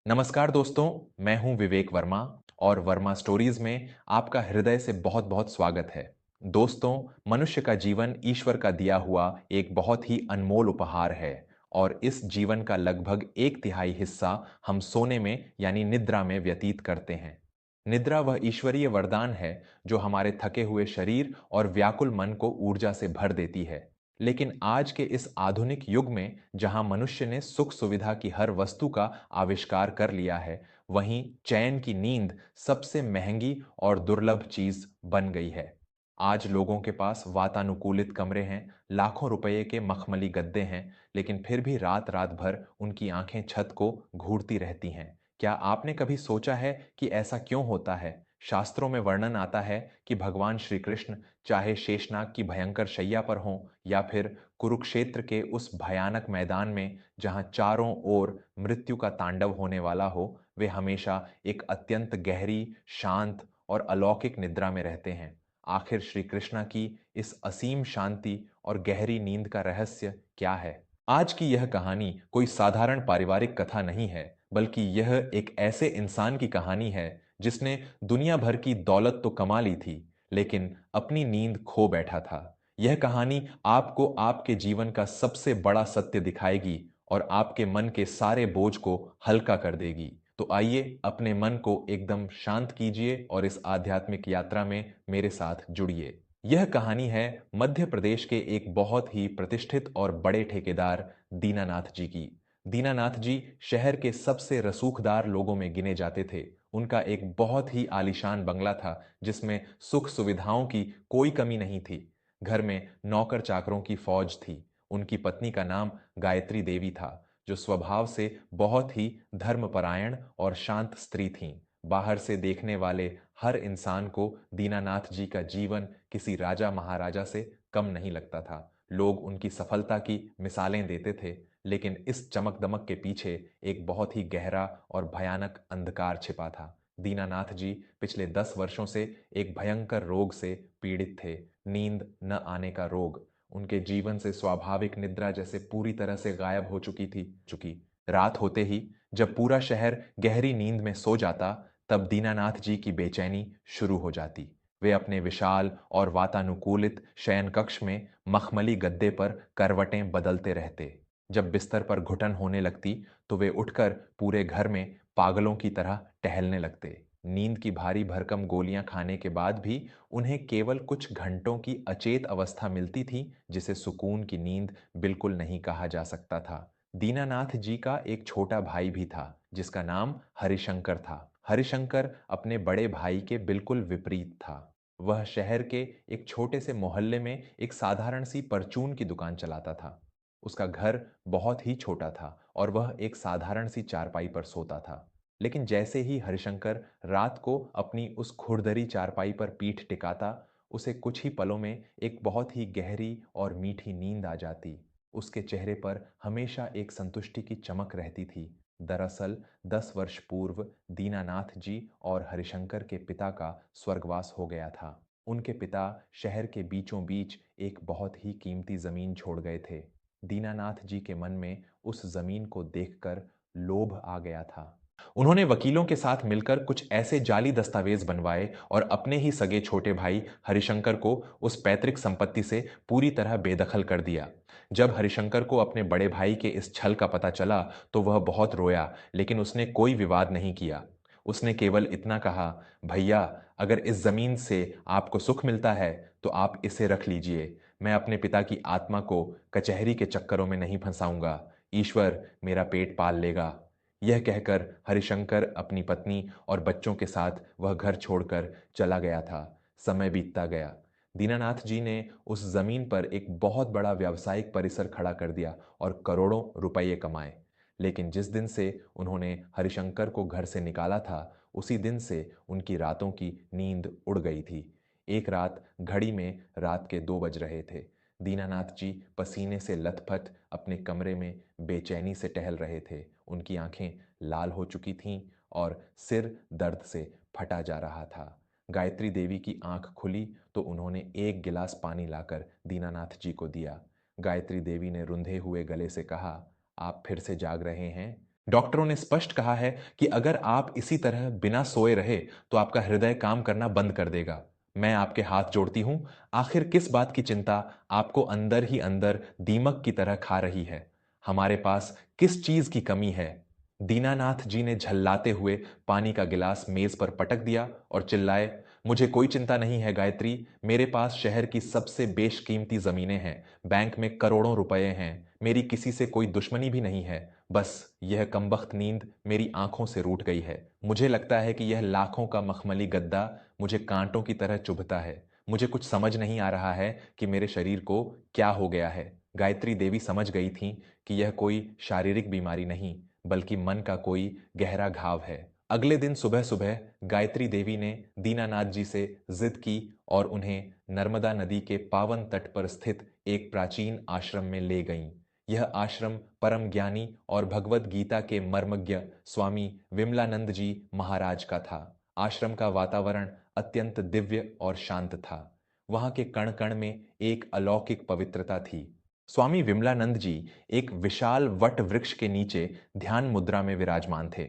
नमस्कार दोस्तों, मैं हूं विवेक वर्मा और वर्मा स्टोरीज में आपका हृदय से बहुत-बहुत स्वागत है। दोस्तों, मनुष्य का जीवन ईश्वर का दिया हुआ एक बहुत ही अनमोल उपहार है और इस जीवन का लगभग एक तिहाई हिस्सा हम सोने में यानी निद्रा में व्यतीत करते हैं। निद्रा वह ईश्वरीय वरदान है जो हमारे थके हुए शरीर और व्याकुल मन को ऊर्जा से भर देती है। लेकिन आज के इस आधुनिक युग में जहां मनुष्य ने सुख सुविधा की हर वस्तु का आविष्कार कर लिया है, वहीं चैन की नींद सबसे महंगी और दुर्लभ चीज बन गई है। आज लोगों के पास वातानुकूलित कमरे हैं, लाखों रुपए के मखमली गद्दे हैं, लेकिन फिर भी रात रात भर उनकी आंखें छत को घूरती रहती हैं। क्या आपने कभी सोचा है कि ऐसा क्यों होता है? शास्त्रों में वर्णन आता है कि भगवान श्री कृष्ण चाहे शेषनाग की भयंकर शैया पर हों या फिर कुरुक्षेत्र के उस भयानक मैदान में जहां चारों ओर मृत्यु का तांडव होने वाला हो, वे हमेशा एक अत्यंत गहरी, शांत और अलौकिक निद्रा में रहते हैं। आखिर श्री कृष्णा की इस असीम शांति और गहरी नींद का रहस्य क्या है? आज की यह कहानी कोई साधारण पारिवारिक कथा नहीं है, बल्कि यह एक ऐसे इंसान की कहानी है जिसने दुनिया भर की दौलत तो कमा ली थी, लेकिन अपनी नींद खो बैठा था। यह कहानी आपको आपके जीवन का सबसे बड़ा सत्य दिखाएगी और आपके मन के सारे बोझ को हल्का कर देगी। तो आइए अपने मन को एकदम शांत कीजिए और इस आध्यात्मिक यात्रा में मेरे साथ जुड़िए। यह कहानी है मध्य प्रदेश के एक बहुत ही प्रतिष्ठित और बड़े ठेकेदार दीनानाथ जी की। दीनानाथ जी शहर के सबसे रसूखदार लोगों में गिने जाते थे। उनका एक बहुत ही आलीशान बंगला था जिसमें सुख सुविधाओं की कोई कमी नहीं थी। घर में नौकर चाकरों की फौज थी। उनकी पत्नी का नाम गायत्री देवी था, जो स्वभाव से बहुत ही धर्मपरायण और शांत स्त्री थीं। बाहर से देखने वाले हर इंसान को दीनानाथ जी का जीवन किसी राजा महाराजा से कम नहीं लगता था। लोग उनकी सफलता की मिसालें देते थे, लेकिन इस चमक दमक के पीछे एक बहुत ही गहरा और भयानक अंधकार छिपा था। दीनानाथ जी पिछले 10 वर्षों से एक भयंकर रोग से पीड़ित थे, नींद न आने का रोग। उनके जीवन से स्वाभाविक निद्रा जैसे पूरी तरह से गायब हो चुकी। रात होते ही जब पूरा शहर गहरी नींद में सो जाता, तब दीनानाथ जी की बेचैनी शुरू हो जाती। वे अपने विशाल और वातानुकूलित शयन कक्ष में मखमली गद्दे पर करवटें बदलते रहते। जब बिस्तर पर घुटन होने लगती, तो वे उठकर पूरे घर में पागलों की तरह टहलने लगते। नींद की भारी भरकम गोलियां खाने के बाद भी उन्हें केवल कुछ घंटों की अचेत अवस्था मिलती थी, जिसे सुकून की नींद बिल्कुल नहीं कहा जा सकता था। दीनानाथ जी का एक छोटा भाई भी था, जिसका नाम हरिशंकर था। हरिशंकर अपने बड़े भाई के बिल्कुल विपरीत था। वह शहर के एक छोटे से मोहल्ले में एक साधारण सी परचून की दुकान चलाता था। उसका घर बहुत ही छोटा था और वह एक साधारण सी चारपाई पर सोता था। लेकिन जैसे ही हरिशंकर रात को अपनी उस खुरदरी चारपाई पर पीठ टिकाता, उसे कुछ ही पलों में एक बहुत ही गहरी और मीठी नींद आ जाती। उसके चेहरे पर हमेशा एक संतुष्टि की चमक रहती थी। दरअसल 10 वर्ष पूर्व दीनानाथ जी और हरिशंकर के पिता का स्वर्गवास हो गया था। उनके पिता शहर के बीचों बीच एक बहुत ही कीमती जमीन छोड़ गए थे। दीनानाथ जी के मन में उस जमीन को देखकर लोभ आ गया था। उन्होंने वकीलों के साथ मिलकर कुछ ऐसे जाली दस्तावेज बनवाए और अपने ही सगे छोटे भाई हरिशंकर को उस पैतृक संपत्ति से पूरी तरह बेदखल कर दिया। जब हरिशंकर को अपने बड़े भाई के इस छल का पता चला, तो वह बहुत रोया, लेकिन उसने कोई विवाद नहीं किया। उसने केवल इतना कहा, भैया, अगर इस जमीन से आपको सुख मिलता है तो आप इसे रख लीजिए। मैं अपने पिता की आत्मा को कचहरी के चक्करों में नहीं फंसाऊंगा। ईश्वर मेरा पेट पाल लेगा। यह कहकर हरिशंकर अपनी पत्नी और बच्चों के साथ वह घर छोड़कर चला गया था। समय बीतता गया। दीनानाथ जी ने उस जमीन पर एक बहुत बड़ा व्यावसायिक परिसर खड़ा कर दिया और करोड़ों रुपये कमाए। लेकिन जिस दिन से उन्होंने हरिशंकर को घर से निकाला था, उसी दिन से उनकी रातों की नींद उड़ गई थी। एक रात घड़ी में रात के 2 बज रहे थे। दीनानाथ जी पसीने से लथपथ अपने कमरे में बेचैनी से टहल रहे थे। उनकी आंखें लाल हो चुकी थीं और सिर दर्द से फटा जा रहा था। गायत्री देवी की आंख खुली तो उन्होंने एक गिलास पानी लाकर दीनानाथ जी को दिया। गायत्री देवी ने रुंधे हुए गले से कहा, आप फिर से जाग रहे हैं? डॉक्टरों ने स्पष्ट कहा है कि अगर आप इसी तरह बिना सोए रहे तो आपका हृदय काम करना बंद कर देगा। मैं आपके हाथ जोड़ती हूं। आखिर किस बात की चिंता आपको अंदर ही अंदर दीमक की तरह खा रही है? हमारे पास किस चीज की कमी है? दीनानाथ जी ने झल्लाते हुए पानी का गिलास मेज पर पटक दिया और चिल्लाए, मुझे कोई चिंता नहीं है गायत्री। मेरे पास शहर की सबसे बेशकीमती जमीनें हैं, बैंक में करोड़ों रुपए हैं, मेरी किसी से कोई दुश्मनी भी नहीं है। बस यह कमबख्त नींद मेरी आंखों से रूठ गई है। मुझे लगता है कि यह लाखों का मखमली गद्दा मुझे कांटों की तरह चुभता है। मुझे कुछ समझ नहीं आ रहा है कि मेरे शरीर को क्या हो गया है। गायत्री देवी समझ गई थी कि यह कोई शारीरिक बीमारी नहीं, बल्कि मन का कोई गहरा घाव है। अगले दिन सुबह सुबह गायत्री देवी ने दीनानाथ जी से जिद की और उन्हें नर्मदा नदी के पावन तट पर स्थित एक प्राचीन आश्रम में ले गईं। यह आश्रम परम ज्ञानी और भगवत गीता के मर्मज्ञ स्वामी विमलानंद जी महाराज का था। आश्रम का वातावरण अत्यंत दिव्य और शांत था। वहां के कण कण में एक अलौकिक पवित्रता थी। स्वामी विमलानंद जी एक विशाल वट वृक्ष के नीचे ध्यान मुद्रा में विराजमान थे।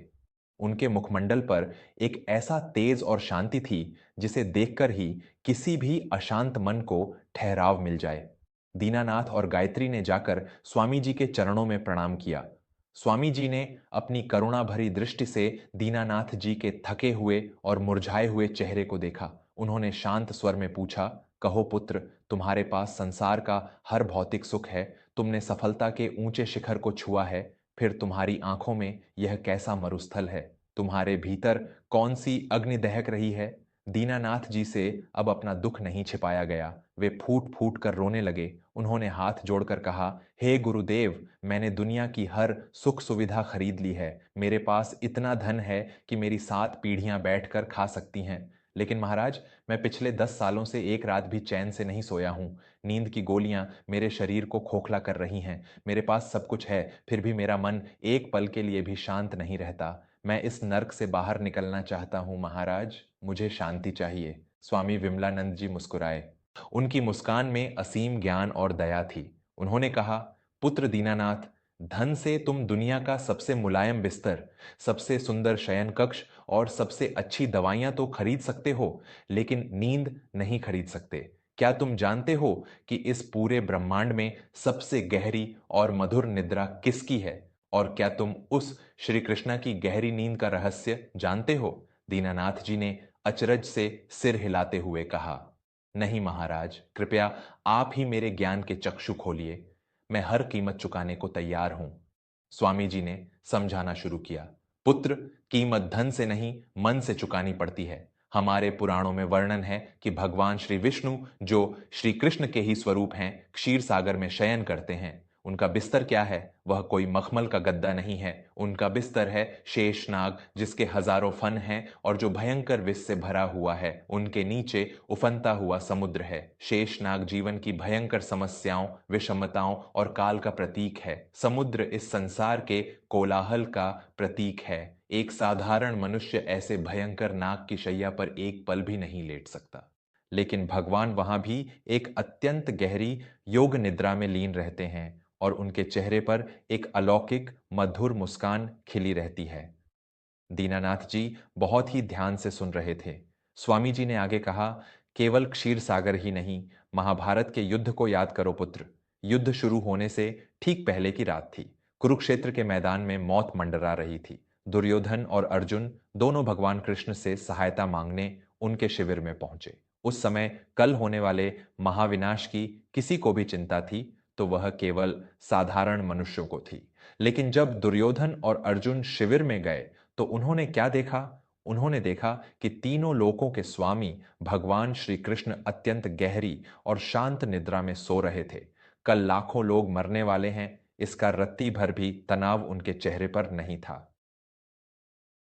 उनके मुखमंडल पर एक ऐसा तेज और शांति थी जिसे देखकर ही किसी भी अशांत मन को ठहराव मिल जाए। दीनानाथ और गायत्री ने जाकर स्वामी जी के चरणों में प्रणाम किया। स्वामी जी ने अपनी करुणा भरी दृष्टि से दीनानाथ जी के थके हुए और मुरझाए हुए चेहरे को देखा। उन्होंने शांत स्वर में पूछा, कहो पुत्र, तुम्हारे पास संसार का हर भौतिक सुख है, तुमने सफलता के ऊंचे शिखर को छुआ है, फिर तुम्हारी आंखों में यह कैसा मरुस्थल है? तुम्हारे भीतर कौन सी अग्नि दहक रही है? दीनानाथ जी से अब अपना दुख नहीं छिपाया गया। वे फूट फूट कर रोने लगे। उन्होंने हाथ जोड़कर कहा, हे गुरुदेव, मैंने दुनिया की हर सुख सुविधा खरीद ली है। मेरे पास इतना धन है कि मेरी 7 पीढ़ियां बैठकर खा सकती हैं। लेकिन महाराज, मैं पिछले 10 सालों से एक रात भी चैन से नहीं सोया हूं। नींद की गोलियां मेरे शरीर को खोखला कर रही हैं। मेरे पास सब कुछ है, फिर भी मेरा मन एक पल के लिए भी शांत नहीं रहता। मैं इस नर्क से बाहर निकलना चाहता हूं महाराज, मुझे शांति चाहिए। स्वामी विमलानंद जी मुस्कुराए। उनकी मुस्कान में असीम ज्ञान और दया थी। उन्होंने कहा, पुत्र दीनानाथ, धन से तुम दुनिया का सबसे मुलायम बिस्तर, सबसे सुंदर शयन कक्ष और सबसे अच्छी दवाइयां तो खरीद सकते हो, लेकिन नींद नहीं खरीद सकते। क्या तुम जानते हो कि इस पूरे ब्रह्मांड में सबसे गहरी और मधुर निद्रा किसकी है? और क्या तुम उस श्री कृष्णा की गहरी नींद का रहस्य जानते हो? दीनानाथ जी ने अचरज से सिर हिलाते हुए कहा, नहीं महाराज, कृपया आप ही मेरे ज्ञान के चक्षु खोलिए। मैं हर कीमत चुकाने को तैयार हूं। स्वामी जी ने समझाना शुरू किया, पुत्र, कीमत धन से नहीं मन से चुकानी पड़ती है। हमारे पुराणों में वर्णन है कि भगवान श्री विष्णु, जो श्री कृष्ण के ही स्वरूप हैं, क्षीर सागर में शयन करते हैं। उनका बिस्तर क्या है? वह कोई मखमल का गद्दा नहीं है। उनका बिस्तर है शेषनाग, जिसके हजारों फन हैं और जो भयंकर विष से भरा हुआ है। उनके नीचे उफनता हुआ समुद्र है। शेषनाग जीवन की भयंकर समस्याओं, विषमताओं और काल का प्रतीक है। समुद्र इस संसार के कोलाहल का प्रतीक है। एक साधारण मनुष्य ऐसे भयंकर नाग की शैया पर एक पल भी नहीं लेट सकता। लेकिन भगवान वहां भी एक अत्यंत गहरी योग निद्रा में लीन रहते हैं और उनके चेहरे पर एक अलौकिक मधुर मुस्कान खिली रहती है। दीनानाथ जी बहुत ही ध्यान से सुन रहे थे। स्वामी जी ने आगे कहा, केवल क्षीर सागर ही नहीं, महाभारत के युद्ध को याद करो पुत्र। युद्ध शुरू होने से ठीक पहले की रात थी। कुरुक्षेत्र के मैदान में मौत मंडरा रही थी। दुर्योधन और अर्जुन दोनों भगवान कृष्ण से सहायता मांगने उनके शिविर में पहुंचे। उस समय कल होने वाले महाविनाश की किसी को भी चिंता थी तो वह केवल साधारण मनुष्यों को थी। लेकिन जब दुर्योधन और अर्जुन शिविर में गए तो उन्होंने क्या देखा? उन्होंने देखा कि तीनों लोकों के स्वामी भगवान श्री कृष्ण अत्यंत गहरी और शांत निद्रा में सो रहे थे। कल लाखों लोग मरने वाले हैं, इसका रत्ती भर भी तनाव उनके चेहरे पर नहीं था।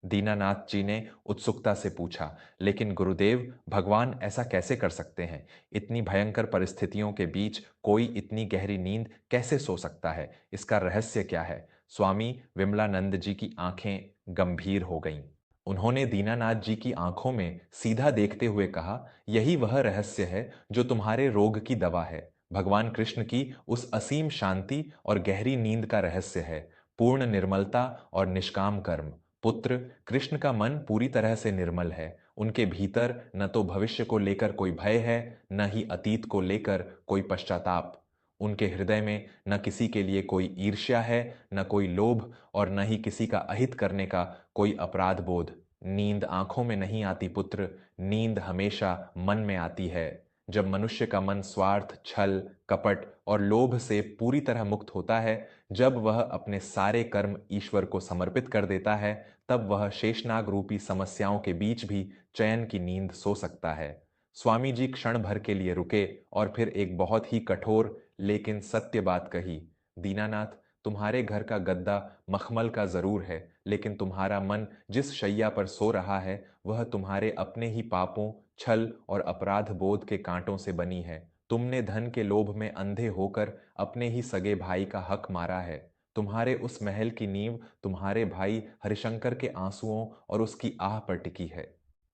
दीनानाथ जी ने उत्सुकता से पूछा, लेकिन गुरुदेव, भगवान ऐसा कैसे कर सकते हैं? इतनी भयंकर परिस्थितियों के बीच कोई इतनी गहरी नींद कैसे सो सकता है? इसका रहस्य क्या है? स्वामी विमलानंद जी की आंखें गंभीर हो गईं। उन्होंने दीनानाथ जी की आंखों में सीधा देखते हुए कहा, यही वह रहस्य है जो तुम्हारे रोग की दवा है। भगवान कृष्ण की उस असीम शांति और गहरी नींद का रहस्य है। पूर्ण निर्मलता और निष्काम कर्म। पुत्र, कृष्ण का मन पूरी तरह से निर्मल है। उनके भीतर न तो भविष्य को लेकर कोई भय है, न ही अतीत को लेकर कोई पश्चाताप। उनके हृदय में न किसी के लिए कोई ईर्ष्या है, न कोई लोभ, और न ही किसी का अहित करने का कोई अपराध बोध। नींद आंखों में नहीं आती पुत्र, नींद हमेशा मन में आती है। जब मनुष्य का मन स्वार्थ, छल, कपट और लोभ से पूरी तरह मुक्त होता है, जब वह अपने सारे कर्म ईश्वर को समर्पित कर देता है, तब वह शेषनाग रूपी समस्याओं के बीच भी चैन की नींद सो सकता है। स्वामी जी क्षण भर के लिए रुके और फिर एक बहुत ही कठोर लेकिन सत्य बात कही। दीनानाथ, तुम्हारे घर का गद्दा मखमल का जरूर है, लेकिन तुम्हारा मन जिस शैया पर सो रहा है, वह तुम्हारे अपने ही पापों, छल और अपराध बोध के कांटों से बनी है। तुमने धन के लोभ में अंधे होकर अपने ही सगे भाई का हक मारा है। तुम्हारे उस महल की नींव तुम्हारे भाई हरिशंकर के आंसुओं और उसकी आह पर टिकी है।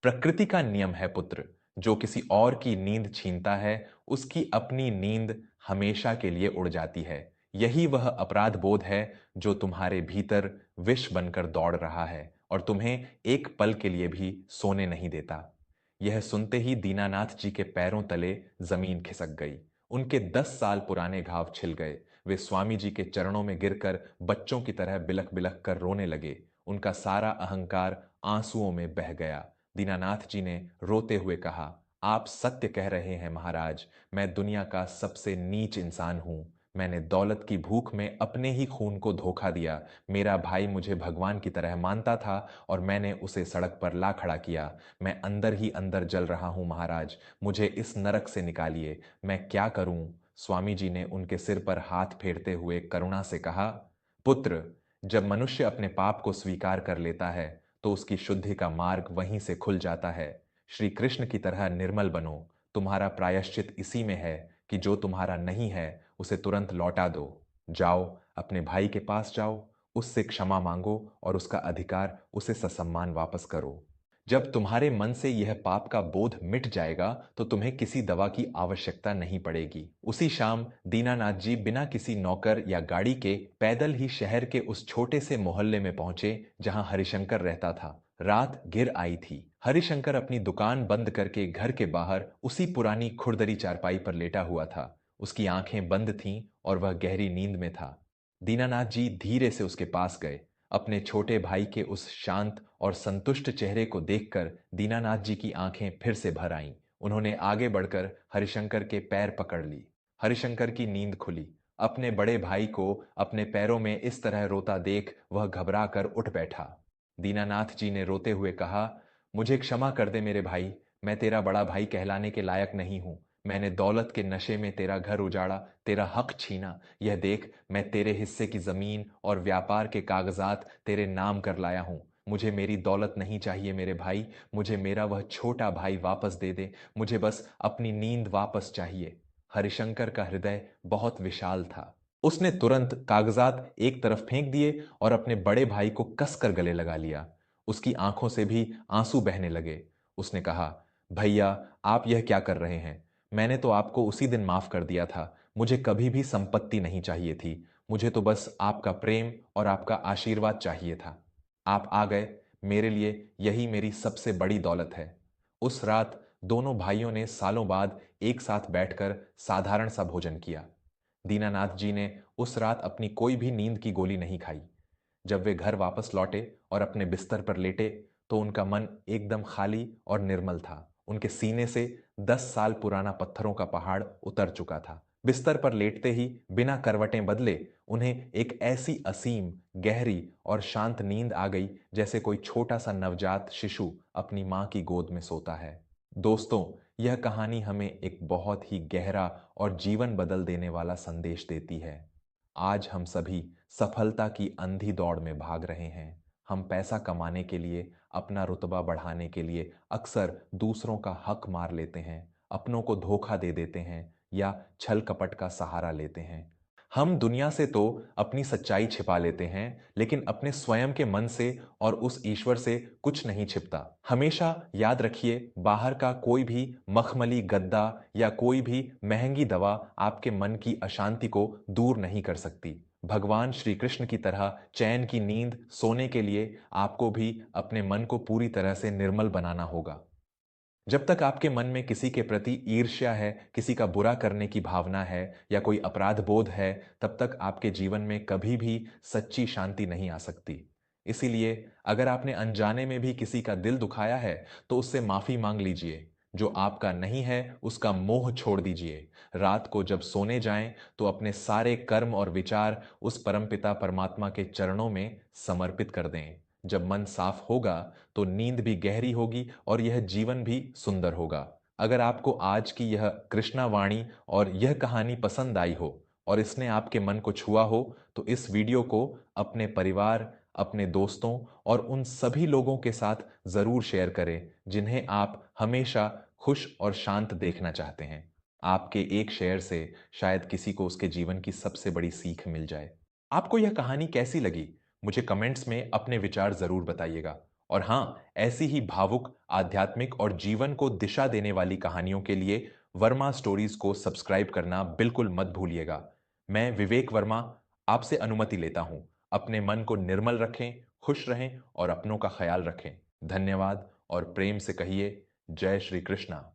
प्रकृति का नियम है पुत्र, जो किसी और की नींद छीनता है, उसकी अपनी नींद हमेशा के लिए उड़ जाती है। यही वह अपराध बोध है जो तुम्हारे भीतर विष बनकर दौड़ रहा है और तुम्हें एक पल के लिए भी सोने नहीं देता। यह सुनते ही दीनानाथ जी के पैरों तले जमीन खिसक गई। उनके 10 साल पुराने घाव छिल गए। वे स्वामी जी के चरणों में गिरकर बच्चों की तरह बिलख बिलख कर रोने लगे। उनका सारा अहंकार आंसुओं में बह गया। दीनानाथ जी ने रोते हुए कहा, आप सत्य कह रहे हैं महाराज। मैं दुनिया का सबसे नीच इंसान हूं। मैंने दौलत की भूख में अपने ही खून को धोखा दिया। मेरा भाई मुझे भगवान की तरह मानता था और मैंने उसे सड़क पर ला खड़ा किया। मैं अंदर ही अंदर जल रहा हूं महाराज। मुझे इस नरक से निकालिए। मैं क्या करूं? स्वामी जी ने उनके सिर पर हाथ फेरते हुए करुणा से कहा, पुत्र, जब मनुष्य अपने पाप को स्वीकार कर लेता है, तो उसकी शुद्धि का मार्ग वहीं से खुल जाता है। श्री कृष्ण की तरह निर्मल बनो। तुम्हारा प्रायश्चित इसी में है कि जो तुम्हारा नहीं है उसे तुरंत लौटा दो। जाओ, अपने भाई के पास जाओ, उससे क्षमा मांगो और उसका अधिकार, उसे ससम्मान वापस करो। जब तुम्हारे मन से यह पाप का बोध मिट जाएगा, तो तुम्हें किसी दवा की आवश्यकता नहीं पड़ेगी। उसी शाम दीनानाथ जी बिना किसी नौकर या गाड़ी के पैदल ही शहर के उस छोटे से मोहल्ले में पहुंचे जहां हरिशंकर रहता था। रात घिर आई थी। हरिशंकर अपनी दुकान बंद करके घर के बाहर उसी पुरानी खुरदरी चारपाई पर लेटा हुआ था। उसकी आंखें बंद थीं और वह गहरी नींद में था। दीनानाथ जी धीरे से उसके पास गए। अपने छोटे भाई के उस शांत और संतुष्ट चेहरे को देखकर दीनानाथ जी की आंखें फिर से भर आईं। उन्होंने आगे बढ़कर हरिशंकर के पैर पकड़ ली। हरिशंकर की नींद खुली। अपने बड़े भाई को अपने पैरों में इस तरह रोता देख वह घबरा कर उठ बैठा। दीनानाथ जी ने रोते हुए कहा, मुझे क्षमा कर दे मेरे भाई। मैं तेरा बड़ा भाई कहलाने के लायक नहीं हूं। मैंने दौलत के नशे में तेरा घर उजाड़ा, तेरा हक छीना। यह देख, मैं तेरे हिस्से की जमीन और व्यापार के कागजात तेरे नाम कर लाया हूं। मुझे मेरी दौलत नहीं चाहिए मेरे भाई। मुझे मेरा वह छोटा भाई वापस दे दे। मुझे बस अपनी नींद वापस चाहिए। हरिशंकर का हृदय बहुत विशाल था। उसने तुरंत कागजात एक तरफ फेंक दिए और अपने बड़े भाई को कसकर गले लगा लिया। उसकी आंखों से भी आंसू बहने लगे। उसने कहा, भैया, आप यह क्या कर रहे हैं? मैंने तो आपको उसी दिन माफ कर दिया था। मुझे कभी भी संपत्ति नहीं चाहिए थी। मुझे तो बस आपका प्रेम और आपका आशीर्वाद चाहिए था। आप आ गए, मेरे लिए यही मेरी सबसे बड़ी दौलत है। उस रात दोनों भाइयों ने सालों बाद एक साथ बैठकर साधारण सा भोजन किया। दीनानाथ जी ने उस रात अपनी कोई भी नींद की गोली नहीं खाई। जब वे घर वापस लौटे और अपने बिस्तर पर लेटे, तो उनका मन एकदम खाली और निर्मल था। उनके सीने से 10 साल पुराना पत्थरों का पहाड़ उतर चुका था। बिस्तर पर लेटते ही बिना करवटें बदले उन्हें एक ऐसी असीम, गहरी और शांत नींद आ गई, जैसे कोई छोटा सा नवजात शिशु अपनी मां की गोद में सोता है। दोस्तों, यह कहानी हमें एक बहुत ही गहरा और जीवन बदल देने वाला संदेश देती है। आज हम सभी सफलता की अंधी दौड़ में भाग रहे हैं। हम पैसा कमाने के लिए, अपना रुतबा बढ़ाने के लिए अक्सर दूसरों का हक मार लेते हैं, अपनों को धोखा दे देते हैं या छल कपट का सहारा लेते हैं। हम दुनिया से तो अपनी सच्चाई छिपा लेते हैं, लेकिन अपने स्वयं के मन से और उस ईश्वर से कुछ नहीं छिपता। हमेशा याद रखिए, बाहर का कोई भी मखमली गद्दा या कोई भी महंगी दवा आपके मन की अशांति को दूर नहीं कर सकती। भगवान श्री कृष्ण की तरह चैन की नींद सोने के लिए आपको भी अपने मन को पूरी तरह से निर्मल बनाना होगा। जब तक आपके मन में किसी के प्रति ईर्ष्या है, किसी का बुरा करने की भावना है या कोई अपराध बोध है, तब तक आपके जीवन में कभी भी सच्ची शांति नहीं आ सकती। इसीलिए अगर आपने अनजाने में भी किसी का दिल दुखाया है, तो उससे माफी मांग लीजिए। जो आपका नहीं है, उसका मोह छोड़ दीजिए। रात को जब सोने जाएं, तो अपने सारे कर्म और विचार उस परमपिता परमात्मा के चरणों में समर्पित कर दें। जब मन साफ होगा, तो नींद भी गहरी होगी और यह जीवन भी सुंदर होगा। अगर आपको आज की यह कृष्णा वाणी और यह कहानी पसंद आई हो और इसने आपके मन को छुआ हो, तो इस वीडियो को अपने परिवार, अपने दोस्तों और उन सभी लोगों के साथ जरूर शेयर करें जिन्हें आप हमेशा खुश और शांत देखना चाहते हैं। आपके एक शेयर से शायद किसी को उसके जीवन की सबसे बड़ी सीख मिल जाए। आपको यह कहानी कैसी लगी? मुझे कमेंट्स में अपने विचार जरूर बताइएगा। और हाँ, ऐसी ही भावुक, आध्यात्मिक और जीवन को दिशा देने वाली कहानियों के लिए वर्मा स्टोरीज को सब्सक्राइब करना बिल्कुल मत भूलिएगा। मैं विवेक वर्मा आपसे अनुमति लेता हूं। अपने मन को निर्मल रखें, खुश रहें और अपनों का ख्याल रखें। धन्यवाद और प्रेम से कहिए जय श्री कृष्णा।